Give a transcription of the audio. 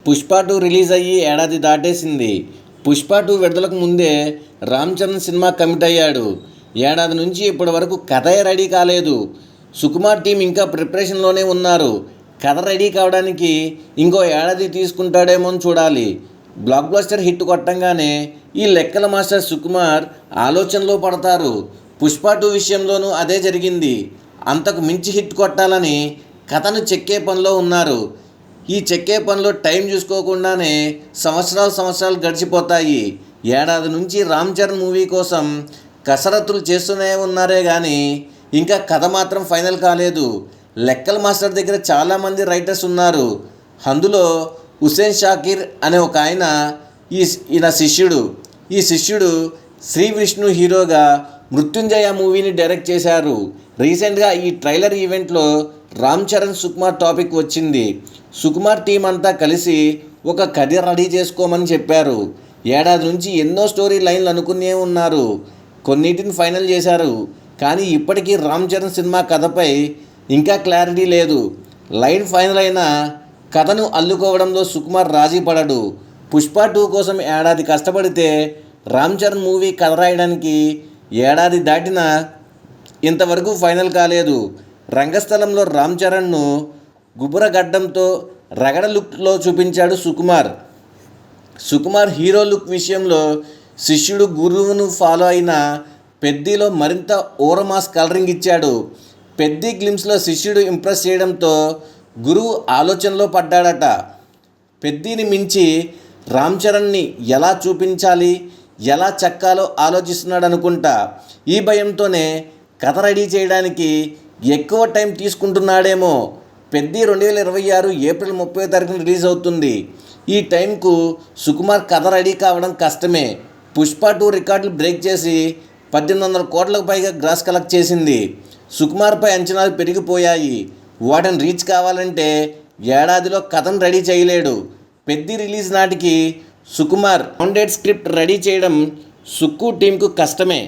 Pushpa 2 release అయ్యి ఏడాది దాటేసింది. పుష్ప 2 విడుదలకు ముందే రామ్ చరణ్ సినిమా కమిట్ అయ్యాడు. ఏడాది నుంచి ఇప్పటి వరకు కథే రెడీ కాలేదు. సుకుమార్ టీం ఇంకా ప్రిపరేషన్లోనే ఉన్నారు. కథ రెడీ కావడానికి ఇంకో ఏడాది తీసుకుంటాడేమో చూడాలి. బ్లాక్ బస్టర్ హిట్ కొట్టంగానే ఈ లెక్కల మాస్టర్ సుకుమార్ ఆలోచనలో పడతారు. పుష్ప 2 విషయంలోనూ అదే జరిగింది. అంతకు మించి హిట్ కొట్టాలని కథను చెక్కే పనిలో ఉన్నారు. ఈ చెక్కే పనిలో టైం చూసుకోకుండానే సంవత్సరాలు గడిచిపోతాయి. ఏడాది నుంచి రామ్ చరణ్ మూవీ కోసం కసరత్తులు చేస్తూనే ఉన్నారే కానీ ఇంకా కథ మాత్రం ఫైనల్ కాలేదు. లెక్కల మాస్టర్ దగ్గర చాలామంది రైటర్స్ ఉన్నారు. అందులో హుసేన్ షాకీర్ అనే ఒక ఆయన ఈయన శిష్యుడు. ఈ శిష్యుడు శ్రీ విష్ణు హీరోగా మృత్యుంజయ మూవీని డైరెక్ట్ చేశారు. రీసెంట్గా ఈ ట్రైలర్ ఈవెంట్లో రామ్ చరణ్ సుకుమార్ టాపిక్ వచ్చింది. సుకుమార్ టీం అంతా కలిసి ఒక కథ రెడీ చేసుకోమని చెప్పారు. ఏడాది నుంచి ఎన్నో స్టోరీ లైన్లు అనుకునే ఉన్నారు. కొన్నిటిని ఫైనల్ చేశారు. కానీ ఇప్పటికీ రామ్ చరణ్ సినిమా కథపై ఇంకా క్లారిటీ లేదు. లైన్ ఫైనల్ అయిన కథను అల్లుకోవడంలో సుకుమార్ రాజీ పడడు. పుష్ప 2 కోసం ఏడాది కష్టపడితే రామ్ చరణ్ మూవీ కథ రాయడానికి ఏడాది దాటినా ఇంతవరకు ఫైనల్ కాలేదు. రంగస్థలంలో రామ్ చరణ్ను గుబురగడ్డంతో రగడ లుక్లో చూపించాడు సుకుమార్. సుకుమార్ హీరో లుక్ విషయంలో శిష్యుడు గురువును ఫాలో అయిన పెద్దిలో మరింత ఓరమాస్ కలరింగ్ ఇచ్చాడు. పెద్ది గ్లిమ్స్లో శిష్యుడు ఇంప్రెస్ చేయడంతో గురువు ఆలోచనలో పడ్డాడట. పెద్దిని మించి రామ్ చరణ్ని ఎలా చూపించాలి, ఎలా చెక్కాలో ఆలోచిస్తున్నాడు అనుకుంటా. ఈ భయంతోనే కథ రెడీ చేయడానికి ఎక్కువ టైం తీసుకుంటున్నాడేమో. పెద్ది 2026 ఏప్రిల్ 30 రిలీజ్ అవుతుంది. ఈ టైంకు సుకుమార్ కథ రెడీ కావడం కష్టమే. పుష్ప 2 రికార్డులు బ్రేక్ చేసి 1800 కోట్లకు పైగా గ్రాస్ కలెక్ట్ చేసింది. సుకుమార్పై అంచనాలు పెరిగిపోయాయి. వాటిని రీచ్ కావాలంటే ఏడాదిలో కథను రెడీ చేయలేడు. పెద్ది రిలీజ్ నాటికి సుకుమార్ ఫౌండెడ్ స్క్రిప్ట్ రెడీ చేయడం సుక్కు టీంకు కష్టమే.